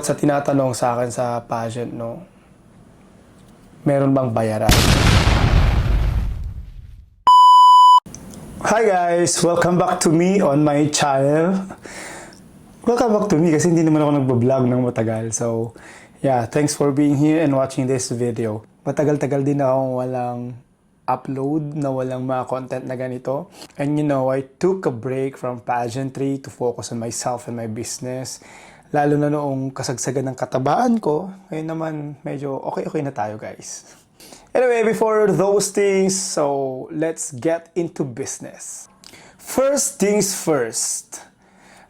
Sa tinatanong sa akin sa pageant, no, meron bang bayaran? Hi guys! Welcome back to me on my channel. Welcome back to me kasi hindi naman ako nagbablog ng matagal. So, yeah, thanks for being here and watching this video. Matagal-tagal din akong walang upload na walang mga content na ganito. And you know, I took a break from pageantry to focus on myself and my business. Lalo na noong kasagsagan ng katabaan ko, ngayon naman medyo okay na tayo guys. Anyway, before those things, so let's get into business. First things first.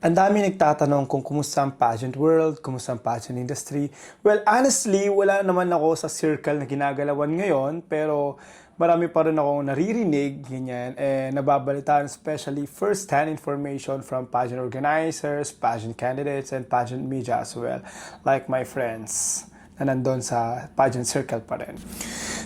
Ang dami nagtatanong kung kumusta ang pageant world, kumusta ang pageant industry. Well, honestly, wala naman ako sa circle na ginagalawan ngayon, pero marami pa rin akong naririnig, ganyan, nababalitaan, especially first-hand information from pageant organizers, pageant candidates, and pageant media as well, like my friends na nandun sa pageant circle pa rin.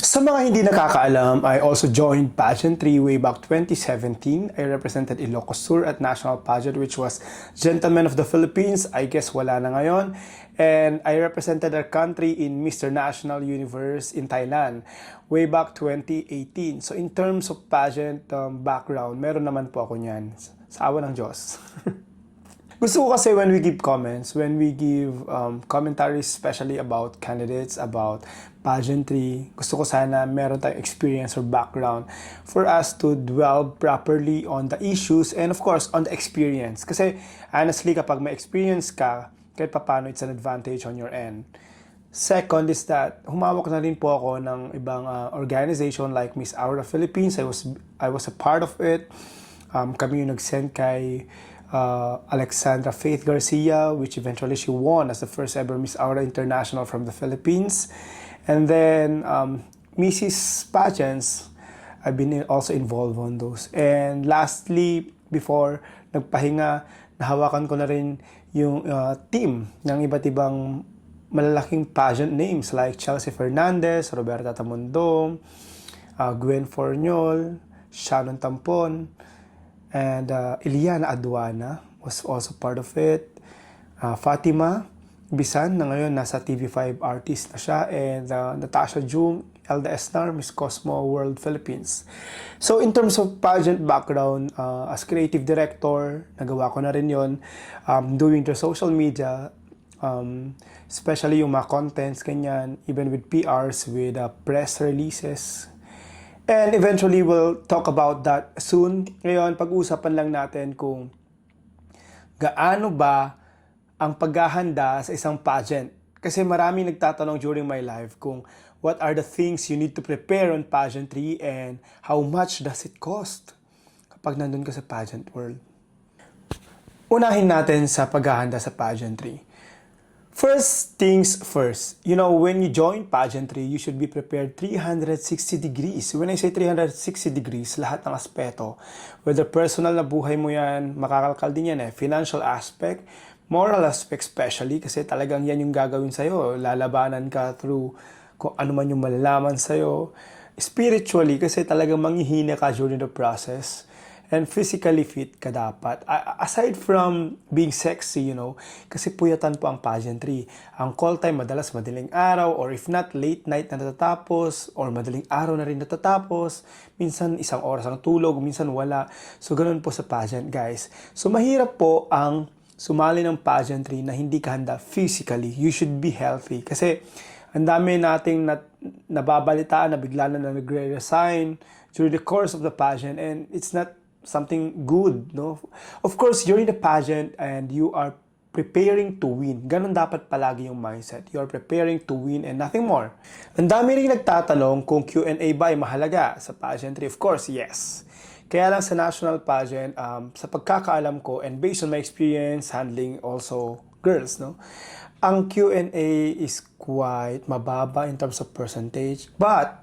Sa mga hindi nakakaalam, I also joined pageantry way back 2017. I represented Ilocos Sur at National Pageant, which was Gentlemen of the Philippines. I guess wala na ngayon. And I represented our country in Mr. National Universe in Thailand way back 2018. So in terms of pageant background, meron naman po ako niyan. Sa awa ng Diyos. Gusto ko kasi when we give comments, when we give commentaries especially about candidates, about pageantry, gusto ko sana meron tayong experience or background for us to dwell properly on the issues and of course on the experience. Kasi honestly, kapag may experience ka, kahit papano it's an advantage on your end. Second is that humawak na rin po ako ng ibang organization like Miss Aura Philippines. I was a part of it. Kami yung nag-send kay Alexandra Faith Garcia, which eventually she won as the first ever Miss Aura International from the Philippines. And then Mrs. Pageants, I've been also involved on those. And lastly, before nagpahinga, nahawakan ko na rin yung team ng iba't ibang malalaking pageant names like Chelsea Fernandez, Roberta Tamundong, Gwen Fornol, Shannon Tampon, and Iliana Aduana was also part of it. Fatima Bisan na ngayon nasa TV5 artist na siya, and Natasha Jung, Elda Esnar, Miss Cosmo World Philippines. So in terms of pageant background, as creative director, nagawa ko na rin yon, doing the social media, especially yung mga contents, ganyan, even with PRs, with press releases. And eventually, we'll talk about that soon. Ngayon, pag-uusapan lang natin kung gaano ba ang paghahanda sa isang pageant. Kasi marami nagtatanong during my life kung what are the things you need to prepare on pageantry and how much does it cost kapag nandun ka sa pageant world. Unahin natin sa paghahanda sa pageantry. First things first, you know, when you join pageantry, you should be prepared 360 degrees. When I say 360 degrees, lahat ng aspeto, whether personal na buhay mo yan, makakalkal din yan financial aspect, moral aspect especially, kasi talagang yan yung gagawin sa'yo. Lalabanan ka through kung ano man yung malalaman sa'yo. Spiritually, kasi talagang manghihina ka during the process. And physically fit ka dapat. Aside from being sexy, you know, kasi puyatan po ang pageantry. Ang call time madalas madaling araw, or if not, late night na natatapos, or madaling araw na rin natatapos. Minsan isang oras ang tulog, minsan wala. So ganun po sa pageant, guys. So mahirap po ang sumali ng pageantry na hindi ka handa physically. You should be healthy. Kasi ang dami nating nababalitaan na bigla na nagre-resign during the course of the pageant, and it's not something good, no? Of course, you're in the pageant and you are preparing to win. Ganon dapat palagi yung mindset. You are preparing to win and nothing more. Ang dami rin nagtatanong kung Q&A ba ay mahalaga sa pageantry. Of course, yes. Kaya lang sa national pageant, sa pagkakaalam ko and based on my experience handling also girls, no? Ang Q&A is quite mababa in terms of percentage, but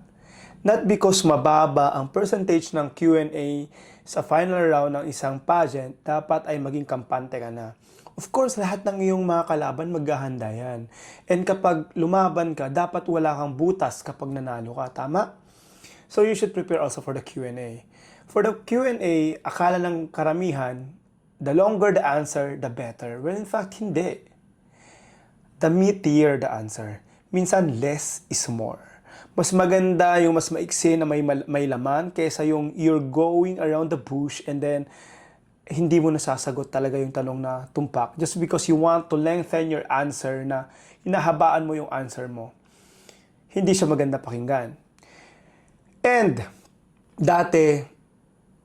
not because mababa ang percentage ng Q&A sa final round ng isang pageant, dapat ay maging kampante ka na. Of course, lahat ng iyong mga kalaban maghahanda yan. And kapag lumaban ka, dapat wala kang butas kapag nanalo ka. Tama? So you should prepare also for the Q&A. For the Q&A, akala ng karamihan, the longer the answer, the better. Well, in fact, hindi. the meatier the answer. Minsan, less is more. Mas maganda yung mas maiksi na may laman kaysa yung you're going around the bush and then hindi mo nasasagot talaga yung tanong na tumpak just because you want to lengthen your answer na hinahabaan mo yung answer mo. Hindi siya maganda pakinggan. And, dati,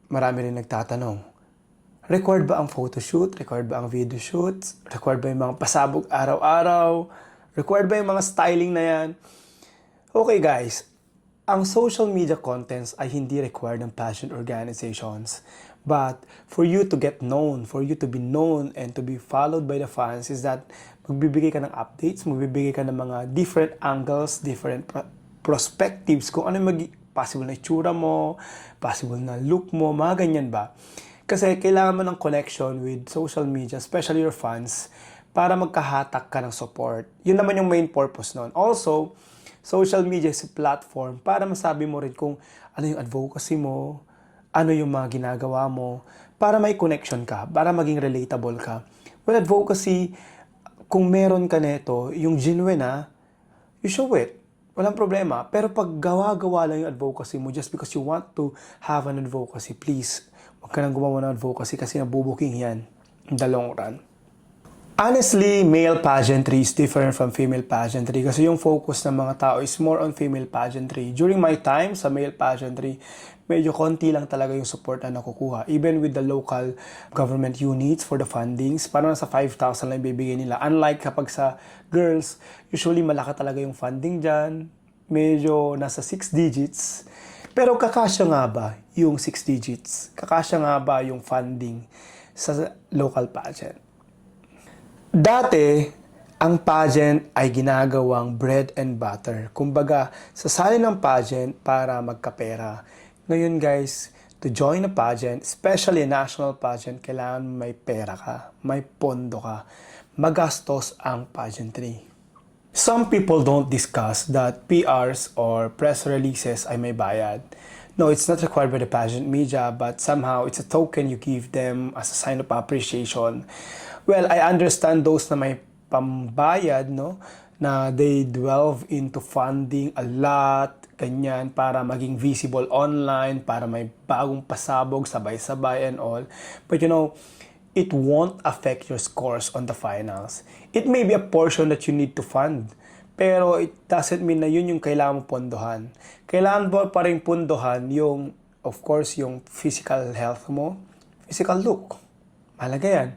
marami rin nagtatanong, required ba ang photoshoot? Required ba ang video shoots? Required ba yung mga pasabog araw-araw? Required ba yung mga styling na yan? Okay guys, ang social media contents ay hindi required ng passion organizations. But for you to get known, for you to be known and to be followed by the fans is that magbibigay ka ng updates, magbibigay ka ng mga different angles, different perspectives kung ano yung possible na itsura mo, possible na look mo, mga ganyan ba? Kasi kailangan mo ng connection with social media, especially your fans, para magkahatak ka ng support. Yun naman yung main purpose nun. Also, social media is a platform para masabi mo rin kung ano yung advocacy mo, ano yung mga ginagawa mo, para may connection ka, para maging relatable ka. Well, advocacy, kung meron ka neto, yung genuine na, you show it. Walang problema. Pero pag gawa-gawa lang yung advocacy mo just because you want to have an advocacy, please, huwag ka nang gumawa ng advocacy kasi nabubuking yan in the long run. Honestly, male pageantry is different from female pageantry kasi yung focus ng mga tao is more on female pageantry. During my time sa male pageantry, medyo konti lang talaga yung support na nakukuha. Even with the local government units for the fundings, parang nasa 5,000 lang ibibigay nila. Unlike kapag sa girls, usually malaki talaga yung funding dyan. Medyo nasa 6 digits. Pero kakasya nga ba yung 6 digits? Kakasya nga ba yung funding sa local pageant? Dati, ang pageant ay ginagawang bread and butter. Kumbaga, sasali ng pageant para magkapera. Ngayon guys, to join a pageant, especially a national pageant, kailangan may pera ka, may pondo ka. Magastos ang pageantry. Some people don't discuss that PRs or press releases ay may bayad. No, it's not required by the pageant media, but somehow it's a token you give them as a sign of appreciation. Well, I understand those na may pambayad, no? Na they delve into funding a lot, ganyan, para maging visible online, para may bagong pasabog, sabay-sabay and all. But you know, it won't affect your scores on the finals. It may be a portion that you need to fund. Pero it doesn't mean na yun yung kailangan mo pondohan. Kailangan mo pa rin pondohan yung, of course, yung physical health mo, physical look. Mahalaga yan.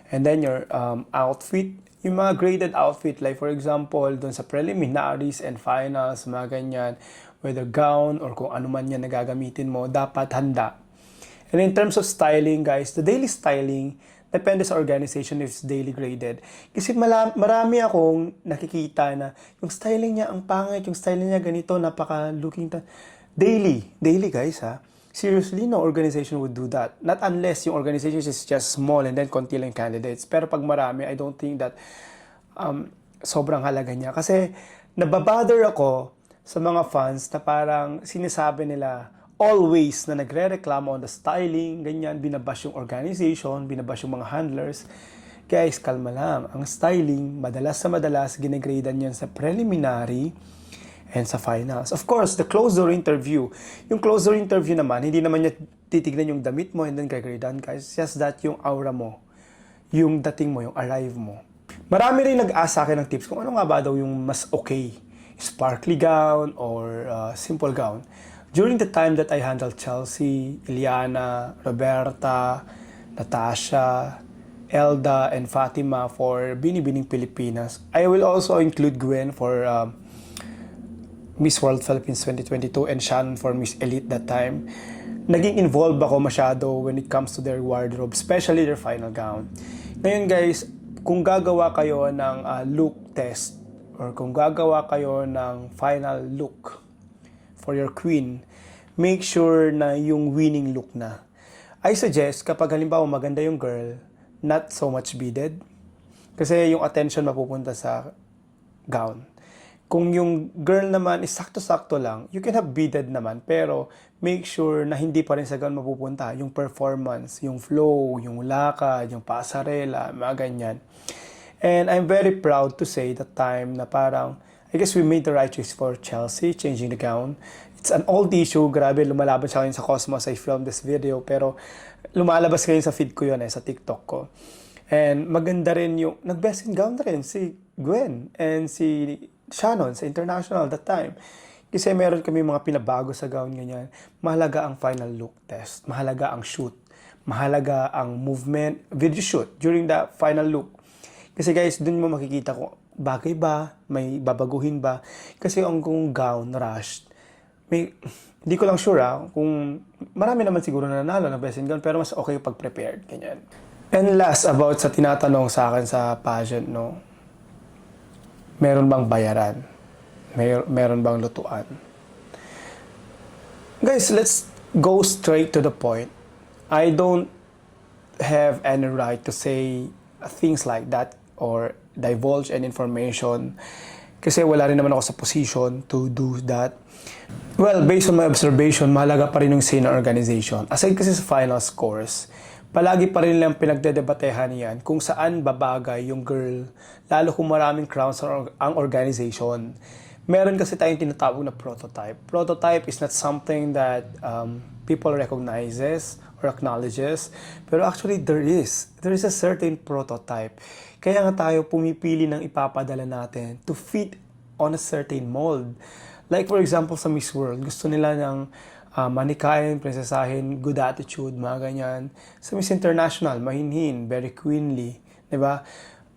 And then your outfit, yung mga graded outfit, like for example, dun sa preliminaries and finals, mga ganyan, whether gown or kung ano man yan na gagamitin mo, dapat handa. And in terms of styling, guys, the daily styling, depende sa organization if it's daily graded. Kasi marami akong nakikita na yung styling niya ang pangit, yung styling niya ganito, napaka-looking. Daily guys ha. Seriously, no organization would do that. Not unless yung organization is just small and then konti lang candidates. Pero pag marami, I don't think that sobrang halaga niya. Kasi nababother ako sa mga fans na parang sinasabi nila always na nagre-reklamo on the styling, ganyan, binabash yung organization, binabash yung mga handlers. Guys, kalma lang. Ang styling, madalas sa madalas, ginegradean yan sa preliminary and sa finals. Of course, the closed-door interview. Yung closed-door interview naman, hindi naman niya titignan yung damit mo and then gagradean ka. It's just that yung aura mo, yung dating mo, yung arrive mo. Marami rin nag-ask sa akin ng tips kung ano nga ba daw yung mas okay. Sparkly gown or simple gown. During the time that I handled Chelsea, Iliana, Roberta, Natasha, Elda, and Fatima for Binibining Pilipinas, I will also include Gwen for Miss World Philippines 2022 and Shannon for Miss Elite that time. Naging involved ako masyado when it comes to their wardrobe, especially their final gown. Ngayon guys, kung gagawa kayo ng look test or kung gagawa kayo ng final look for your queen, make sure na yung winning look na. I suggest kapag halimbawa maganda yung girl, not so much beaded. Kasi yung attention mapupunta sa gown. Kung yung girl naman is sakto-sakto lang, you can have beaded naman, pero make sure na hindi pa rin sa gown mapupunta. Yung performance, yung flow, yung lakad, yung pasarela, mga ganyan. And I'm very proud to say that time na parang, I guess we made the right choice for Chelsea, changing the gown. It's an old issue, grabe, lumalaban siya ngayon sa Cosmos. I filmed this video, pero lumalabas ngayon sa feed ko yun sa TikTok ko. And maganda rin yung, nag-best in gown na rin si Gwen and si Shannon sa International that time. Kasi meron kami mga pinabago sa gown ganyan. Mahalaga ang final look test. Mahalaga ang shoot. Mahalaga ang movement, video shoot during the final look. Kasi guys, dun mo makikita kung bagay ba, may babaguhin ba. Kasi ang kung gown rushed, hindi ko lang sure kung marami naman siguro na nanalo ng best in gown, pero mas okay pag prepared, ganyan. And last, about sa tinatanong sa akin sa pageant, no? Meron bang bayaran? Meron bang lutuan? Guys, let's go straight to the point. I don't have any right to say things like that or divulge any information kasi wala rin naman ako sa position to do that. Well, based on my observation, mahalaga pa rin yung say ng organization. Aside kasi sa final scores, palagi pa rin lang pinagdedebatehan yan kung saan babagay yung girl, lalo kung maraming crowns ang organization. Meron kasi tayong tinatawag na prototype. Prototype is not something that people recognizes or acknowledges. Pero actually, there is a certain prototype. Kaya nga tayo pumipili ng ipapadala natin to fit on a certain mold. Like for example, sa Miss World, gusto nila ng manikain, prinsesahin, good attitude, mga ganyan. Sa Miss International, mahinhin, very queenly. Diba?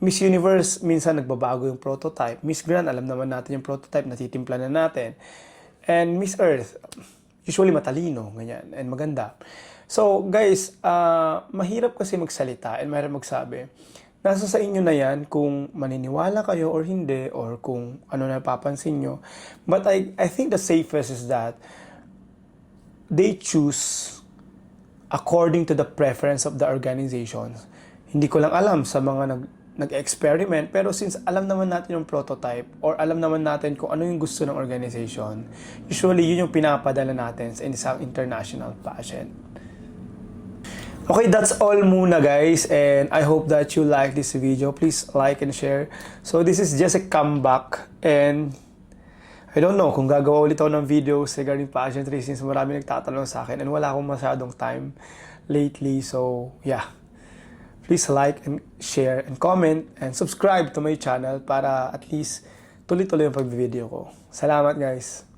Miss Universe, minsan nagbabago yung prototype. Miss Grand, alam naman natin yung prototype, natitimpla na natin. And Miss Earth, usually matalino, ganyan, and maganda. So, guys, mahirap kasi magsalita and mahirap magsabi. Nasa sa inyo na yan kung maniniwala kayo or hindi, or kung ano na papansin nyo. But I think the safest is that they choose according to the preference of the organizations. Hindi ko lang alam sa mga nag-experiment, pero since alam naman natin yung prototype or alam naman natin kung ano yung gusto ng organization, usually yun yung pinapadala natin sa isang international pageant. Okay, that's all muna guys, and I hope that you like this video. Please like and share. So this is just a comeback, and I don't know kung gagawa ulit ako ng videos regarding pageantry since marami nagtatanong sa akin and wala akong masyadong time lately. So yeah, please like and share and comment and subscribe to my channel para at least tuloy-tuloy yung pag-video ko. Salamat guys!